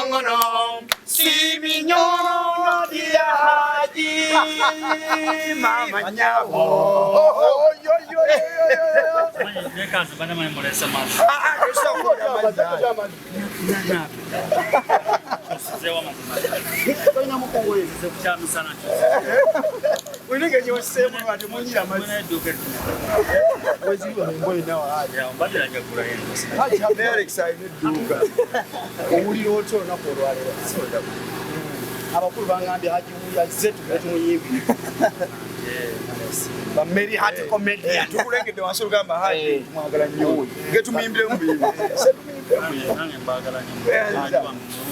ngono si minyono dia haji mama nyawo yo Neka bana mai molesa mas. Eso Zewa mas. Tonya mukongwe Zekuchamu sana. Ulinga nyo semu wati munyira mas. Mwana doke. Wezi wa ngoyi nawo haja. Ya mbadde ajagura yendo. Haja very excited duka. Omuliro oto na kolwalero. Abakulu bangambye haji muya zetu betu muyimbi. Bameri hati comedian tukulengedde wansi gamba haji mwagala nnyo ngetumimbire mu bibi Nange mbagala nnyo.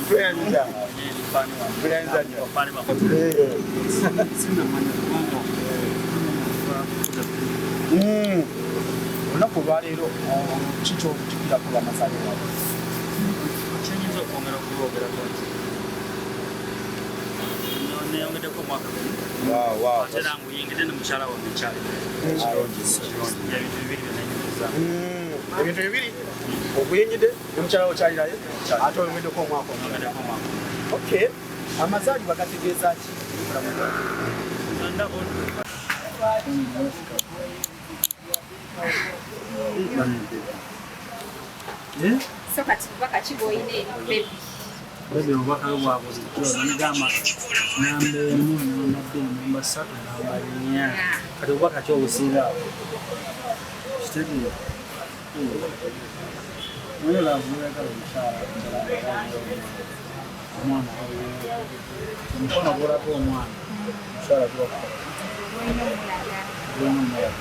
tuyanza olunaku olwaleero kiki okukikirako bamasale wabo Kyenyinza okwongera okulwogerako nti neyongedeko omwaka ate era nguyingidde ne mukyala wange ekyali ebintu bibiri byenenyumiriza ebintu bibiri okuyenyedde nemukyalawo kyalirayo ate oyongeddeko omwaka oyongedeko omwaka okay amazaalibwa gategeeza ki So kati bubaka kiboyina eri Baby obubaka bwabuzijjo nigamba namba emu namba bbiri namba ssatu namba nnya kati obubaka ki obusinga kitegeera naye lavulayagala omukyala omwana omukono ogulako omwana omukyala gulina omulaga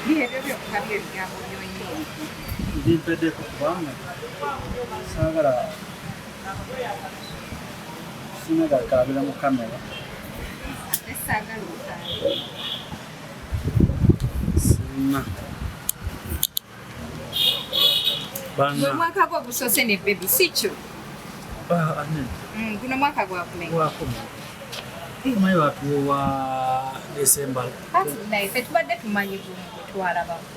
byebyo byokka byebigambo byoyina bimpeddeko kubanga saagala sinagalkalabira mu kamera ate saagala okaabe sina gwe mwaka gwo ogusoose ne bebi si kyo guno mwaka gwakumenya wakumi omanyi watuwa Desemba kati naye ffe tubadde tumanyi gumu gwe twalabamu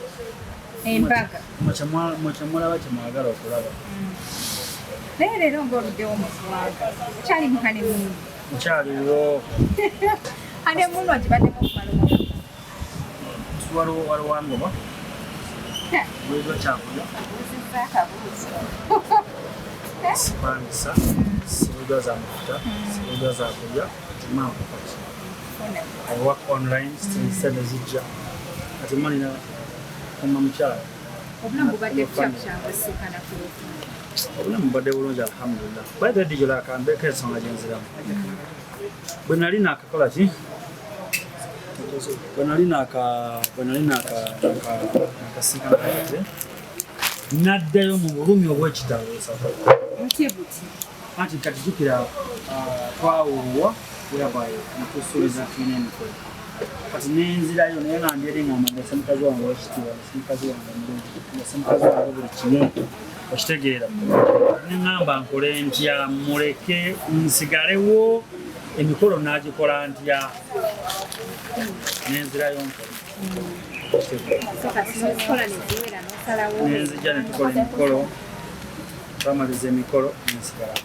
embaga mwekyemulaba kyemwagala okulaba naye leero ng'oluddewo mu ggwanga okyali mu hanemuunu mukyaliwo hanemuunu ogibaddemu okumala omwaka waliwo ngoma buliddwa kyakulya buuzizza akabuuzo sipangisa sibuddwa za mafuta sibuddwa za kulya timankopaki I work online sente zijja kati manina kuma mukyala obulamu bubadde bukyakyangusikana Kuluthum obulamu bubadde bulungi alhamdulillah baite dijola akambeeko ensonga gyenziramu bwe nali naakakola ki bwe nali nakasinkana kate naddayo mu bulumi obw'ekitalo mutye buti anti kati jjukira twawulwa whereby natusuubiza tulina emikolo kati nenzirayo naye nga ndyeri ngamba ngase mukazi wange wekitiibwa ngase mukazi wange mulungi ngase mukazi wange buli kimu okitegeera neŋŋamba nkole ntya muleke nsigalewo emikolo nagikola ntya nenzirayo nkole nenzija netukola emikolo twamaliza emikolo nensigala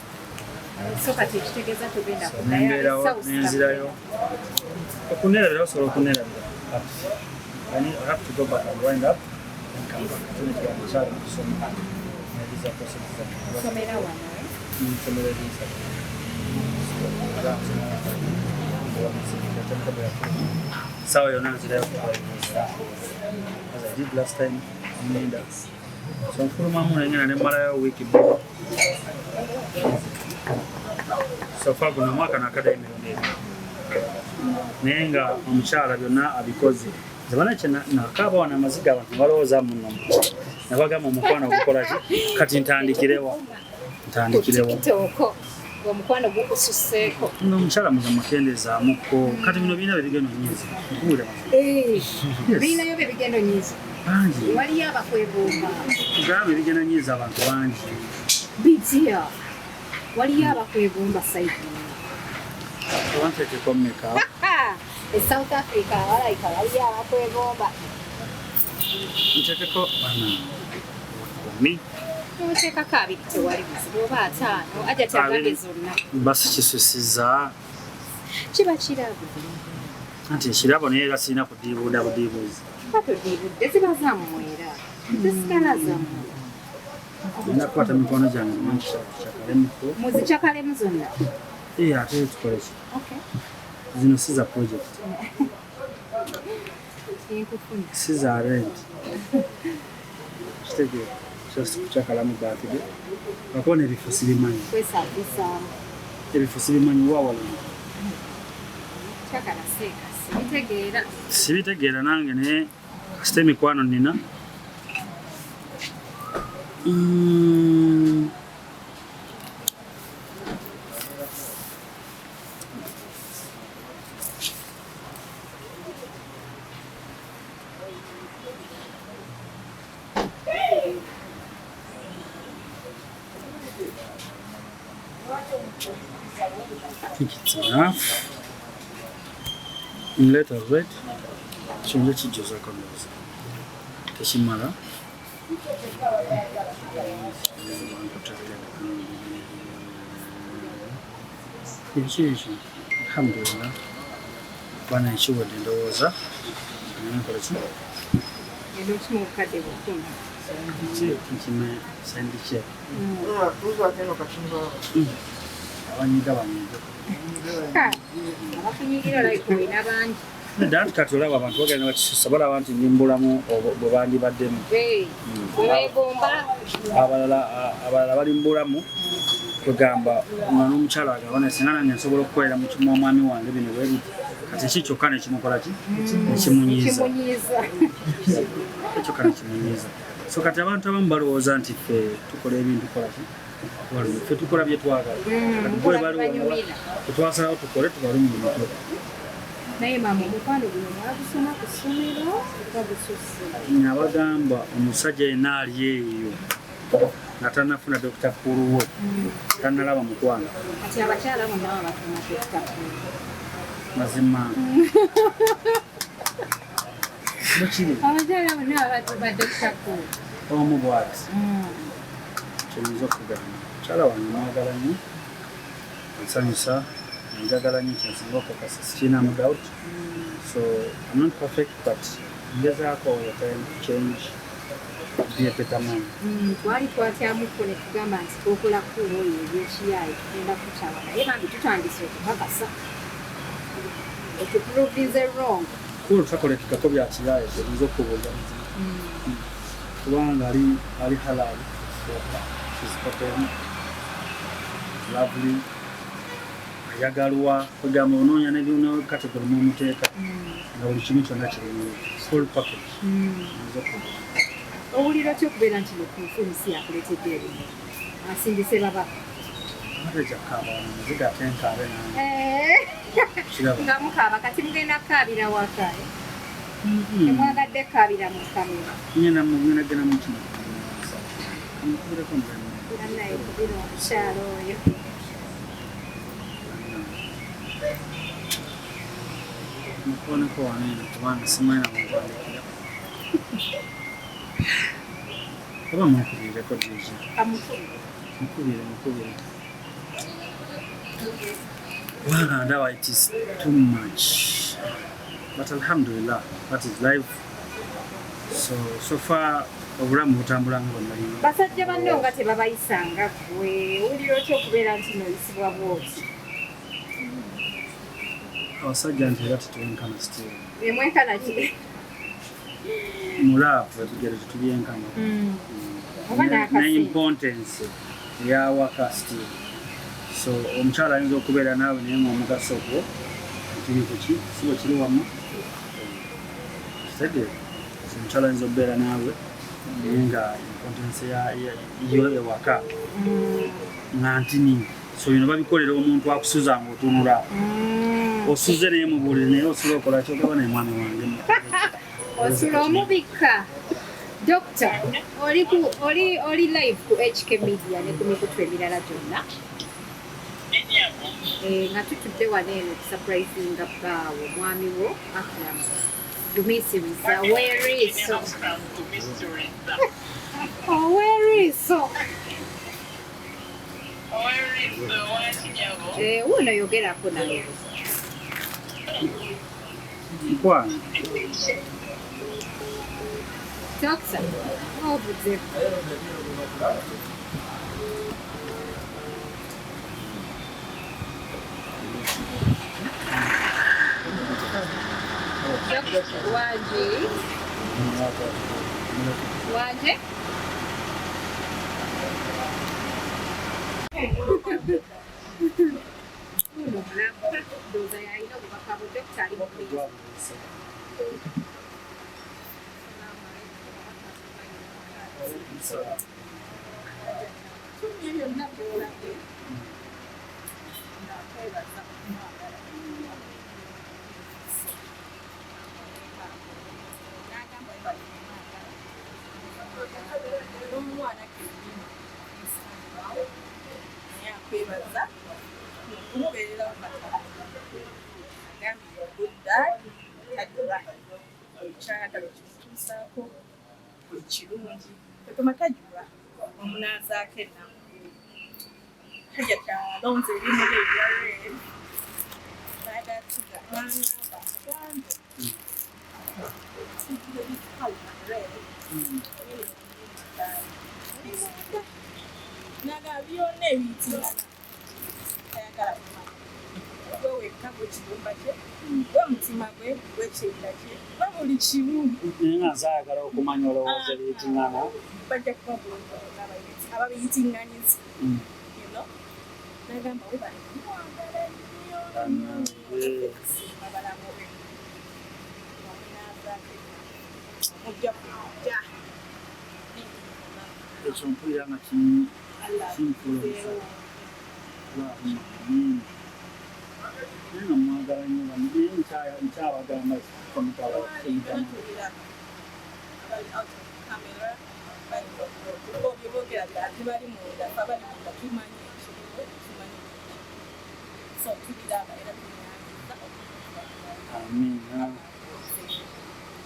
nembeerawo nenzirayo okunerabira osobola okunerabira I have to go back and wind up and come back to the child kusoma nediza process nsomera ebisa sawa yonna nzirayo as I did last time Ninda so nfulumamu nengenda nemalayo wiiki bbiri so far guno mwaka nakada emirundi ebiri naye nga omukyala byonna abikoze zebana kyenakaaba wana amaziga abantu balowooza muno nabagamba omukwano gukola ki kati ntandikirewo omukwano gukususseeko omukyala muzamukendeezaamuko kati bino birina bebigendo nyizi birinayo bebigendo nyizi bangi waliyo abakwegomba tugamba ebigendo nyizi abantu bangi bitya waliyo abakwegomba saidi wanteekeko mmeka e South Africa walayika waliyo abakwegomba nteekeko bana 10 Noteekako abiri tewali buzibu oba ataano ajja tyagambye zonna. Basi kisusiza. Kiba kirabo. Anti ekirabo naye era sirina kudiibuuda budiibuuzi. Batodiibudde ziba zammwera. Zisigala zammwe. Nina kukwata mikono gyange mukikyakalemuko. Muzicakalemu zonna. Ate tukole ki? Okay. Zino si za project. Enkufuna. Si za rent. Kitegeera. Just kukyakalamu baatide. Bakubona ebifo sibimanyi. Kwesaavisaamu. Ebifo sibimanyi wa walungi. Kyakala seeka sibitegeera. Sibitegeera nange naye kasita emikwano nina. I think it's enough. Let us wait. Change it to Joseph Condos. Kishimara. Initiation. Alhamdulillah. Bana ishuwa ndowooza. Nkola ki? Endokimo okukadde bukuma. Nkime sendi ki? Abanyiga. Abakunyigira olabika olina bangi. Dati kati olaba abantu bagenda bakisusa balaba nti ndimbulamu bwe bandibaddemu. Weegomba. Abalala balimbulamu kwegamba omwana omukyala agabana singa nange nsobola okukolera mu kimu omwami wange bino bwe biti. Kati ki kyokka nekimukola ki? Nekimunyiiza. Kyokka nekimunyiiza. So kati abantu abamu balowooza nti ffe tukola ebintu kola ki? Ffe tukola bye twagala. Kati bwe baliwo tetwasalawo tukole tubalumye emitwe. Naye maama omukwano guno mwagusoma ku ssomero oba gususse? Nabagamba omusajja yenna ali eyo nga tannafuna Dr. Kuluwe tannalaba mukwano. Kati abakyala bonna baba bafuna Dr. Kulu. Mazima. Mukiri. Abakyala bonna baba Dr. Kulu. Omu bw'ati. Kiyinza okugamba. Mukyala wange mwagala nnyo. Nsanyusa. Njagala nnyo kyensinga okukasa sikirinamu doubt. So I'm not perfect but ngezaako all the time to change. Be a better man. Twali twatyamuko ne tugamba nti twokola Kulu oyo ebyekiyaayi tugenda kukyala naye bambi tutandise okukakasa. Otuprovinze wrong. Kulu takolekekako bya kiyaayi tuyinza okubuuza. Kubanga ali halali. She's open. Lovely. Yagalwa kugamba onoonya n'ebyuna kategori mu muteeka nga buli kimu kyonna kirimu full package. Owulira otya okubeera nti Kuluthum si yakuleetedde ebimu asindise babaka? Ate kyakaaba muziga ate nkaabe nange. Nga mukaaba kati mugenda kukaabira waka temwagadde kukaabira mu kamera. Ngenda genda mu kino amukubireko mugenda naye kubira omukyalo oyo. mukooneko waneeno kubanga simwena mukwandikira oba munkubirireko jiji mukubire kubanga ndaba it is too much but alhamdulillah that is life. So far obulamu butambula nga bonna. Basajja banno nga tebabayisanga ggwe owulira otya okubeera nti noyisibwa bwoti? Abasajja nti era tetwenkana still. Emwenkana ki? Mulaavu etugere tetubyenkana. Ne importance eyawaka still. So omukyala ayinza okubeera naawe naye ng'omugaso gwo tuli kuki si bwe kiri wamu. Kitegeera omukyala ayinza okubeera naawe naye nga importance yo ewaka nga ntini. So bino babikolera omuntu akusuza ng'otunula. Osuze naye mubuulire naye osula okola kyogaba naye mwami wange. Osula omubikka. Doctor, oli live ku HK Media ne ku mikutu emirala gyonna. Nga tutudde wano eno tusurprisinga bbaawo omwami wo Acram. Gumisiriza weeriiso. Weeriiso. Riso. Uno yogerako naye. Kwa Doctor, ovuze. Waje? Doza yaina kubaka doctor ali mukristo. Tumatajua omunaza kena hajata lonze limule yale baada tuka bando naga byone bitina ayagala wewe kabo kibumba kye mutima gwe wekyenda kye babuli kimu nza ayagala okumanya olowooza ebitingana bajja kubabulunga ababiyitinganyiza nagamba webali ekyo mpulira nga kimpuliriza nga mwagala nnyo nkyabagamba komutala amina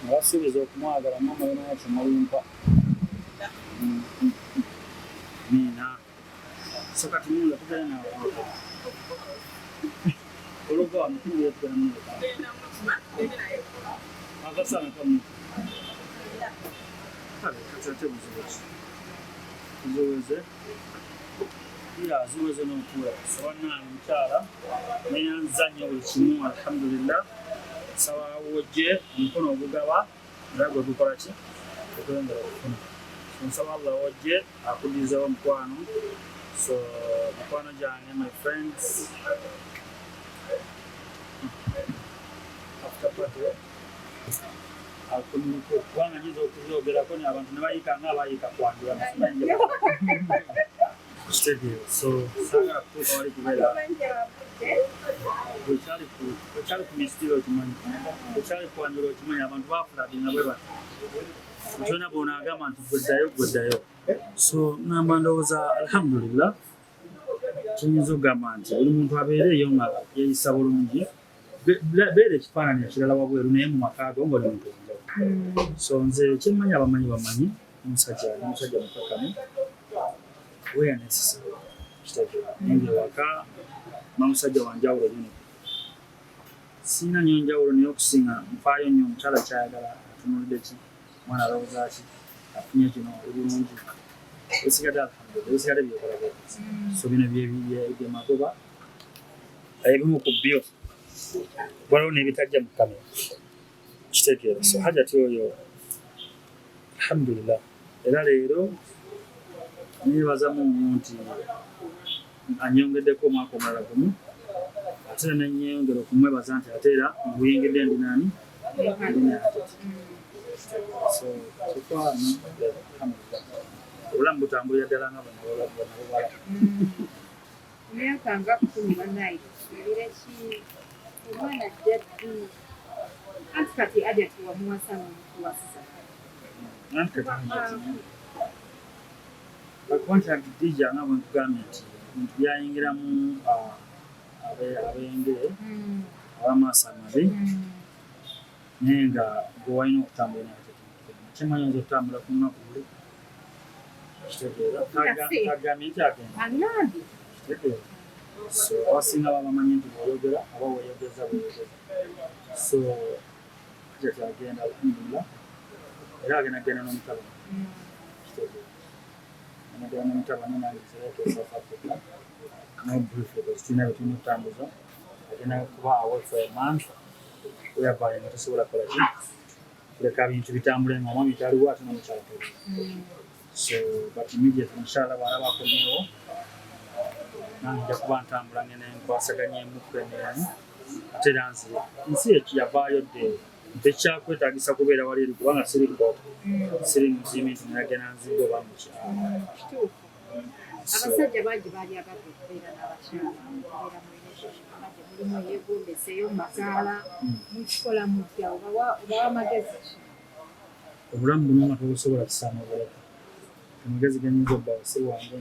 nabasuubiza okumwagala mama yona kimulimpa amina so kati mula tugenda nawe oluva wamukulu yetugenda muleka akasana kamu kati buziweze ziweze n'okuula sawannaani mukyala neyanzanya buli kimu alhamdulillah sawawojje omukono ogugaba era gwe gukola ki okulengera okufuna nsaba allah wojje akuddizewo omukwano so mukwano gyange my friends after party akuliko kubanga nyiza okuzoogerako ne abantu ne bayiika nga abayiika kwanjula kitegeero so saagala kutuuka wali kubeera wekyali ku misitiro okimanyi wekyali kwanjula okimanyi abantu baafulabinga bwe bati kyona bonaagamba nti gweddayo so namba ndowooza alhamdulillah tuyinza okugamba nti buli muntu abeereeyo nga yeeyisa bulungi beera ekifaananyi ekirala wabweru naye mu makaago ng'oli muntu enjawulo so nze kyemmanyi abamanyi bamanyi omusajja mukakamu weyanesiza kitegeera nenge waka mamusajja wanjawulo nyo siina nnyo njawulo naye okusinga nfaayo nnyo omukyala kyayagala atunulidde ki mwana alowooza ki afunye kino obulungi bisigadde alhamdulillah bisigadde byekola bwekati so bino byemagoba ebimu ku byo waliwo n'ebitajja mu kamera kitegeera so hajati oyo alhamdulillah era leero nebazamu nti anyongeddeko omwaka omulala gumu ate nenyongera okumwebaza nti ate era mubuyingidde ndi nani so kikwano alhamdulillah obulamu butambulira ddala nga banabobala myaka nga 18 ebire ki omwana jjaddu anti kati ajati wamuwasa nomukuwasa contract dija nga bwenkugambye nti bintu byayingiramu abeyengere abamaaso amabi naye nga gwe walina okutambula naye kimanyi nza okutambula ku lunaku buli Angambye. So abasinga babamanyi nti bw'oyogera aba weeyogeza. So gyetagenda alhamdulillah era agenda n'omutabani. Agenda n'omutabani nange nzireko South Africa. No brief because tulina bye tulina okutambuza. Agenda kuba away for a month whereby nga tosobola kukola ki kuleka bintu bitambule nga omwami taliwo ate n'omukyala taliwo. So but immediately inshallah bw'alaba akomyewo nange nja kuba ntambula ngene nkwasaganyemu kweneemu ate era nzire ensi yavaayo dde tekyakwetaagisa kubeera wali eri kubanga siri muzimi nti nagenda nzidde oba mukyala. Abasajja bangi baali agadde okubeera n'abakyala okubeera mu relationship amagye mulimu yeegombeseyo makaala mukikola mutya obawa amagezi ki? Obulamu buno nga tobusobola kusaana buleka amagezi genyinza obbawa si wange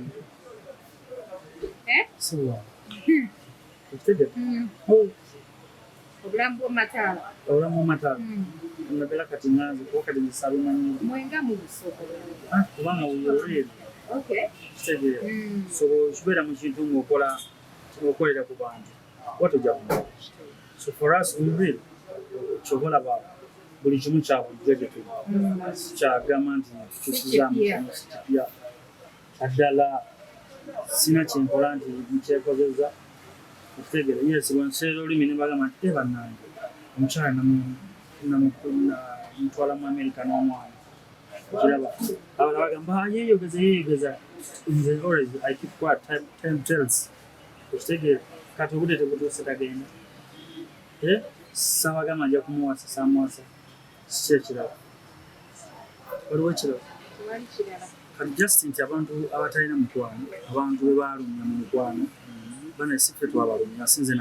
si wange okitegeka obulamu bw'omataala nagala kati nganze kuba kati nzisabimanyi mwenga mu busobola kubanga buyoleeri kitegeera so kibeera mu kintu ng'okolera ku bantu watojja kumala. So for us we really kyobalaba buli kimu kya bulijjo gye tuli kyagamba nti tukizaamu kino sikipya kaddala sina kyenkola nti nkyekozeza okitegeera yes bwenseera olulimi ne bagamba nti bannange omukyala namutwala mu America n'omwana okiraba abala bagamba yeeyogeza nze always I keep quiet time tells okitegeera kati obudde tebutuuse tagenda sabagamba nja kumuwasa samuwasa kiki ekirala waliwo ekirala kati just nti abantu abatalina mukwano abantu bwe baalumya mu mukwano bana si ffe twabalumya sinze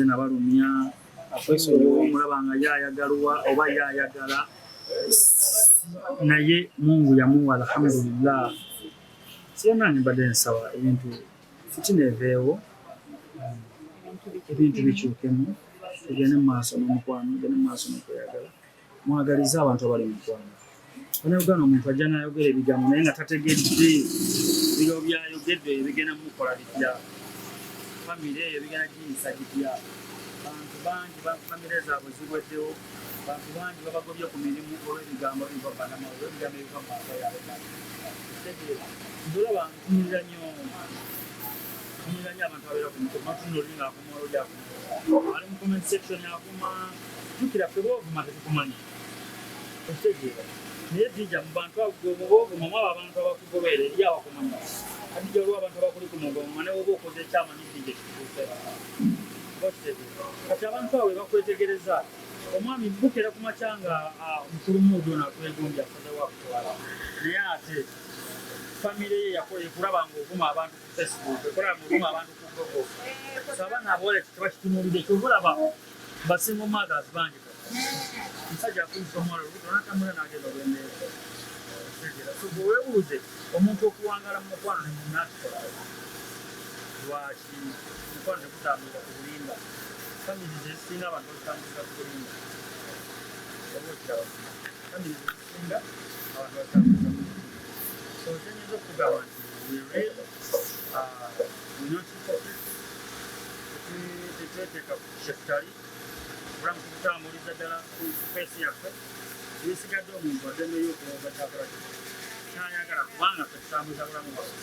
nabalumya omulaba nga yayagalwa oba yayagala naye Mungu yamuwa alhamdulillah. So nange mbadde nsaba ebintu fitina eveewo ebintu bikyukemu tugende mu maaso n'omukwano tugende mu maaso n'okweyagala mwagalize abantu abali mu mukwano. Bannayuganda omuntu ajja n'ayogera ebigambo naye nga tategedde biro byayogedde ebigenda mukola bitya famire eyo bigenda giyisa gitya. Bantu bangi famire zaabwe zigweddewo bantu bangi babagobye ku mirimu olw'ebigambo ebiva banama olw'ebigambo ebiva mu maaso yaabwe ndolaba ntunulira nnyo abantu abeera ku mukoma tunuli ng'akuma olwogyakuma ali mu comment section akuma jukira ffe boovuma tetukumanyi okitegeera naye dijja mu bantu boovuma mu abo abantu abakugobeera eri abakumanyi adijja olwo abantu abakuli ku mugoma ne woba okoze ekyama n'idijja kituuseera okitegeera kati abantu abo bakwetegereza omwami bukera ku makya nga mukulumu ono atwegombya asaze wakutwala naye ate famire ye ekulaba ng'ovuma abantu ku Facebook ekulaba ng'ovuma abantu ku Google so abaana abawole tebakitunuulidde kyobulaba basinga mothers bangi musajja akuyisa omuwala olubuto n'atambula n'agenda olw'embeera so bwe weebuuze omuntu okuwangala mu mukwano ne munnaakikola lwaki mukwano tekutambulira ku bulimba famiri zezisinga abantu bazitambulira ku bulimba oba okiraba famiri zezisinga abantu bazitambulira ku bulimba. So kyenyinza okugamba nti tetweteeka ku kyekutali obulamu tukutambuliza ddala ku feesi yaffe ebisigadde omuntu adendeyo okuloga kyakola kyayagala kubanga ffe tutambuliza bulamu bwaffe.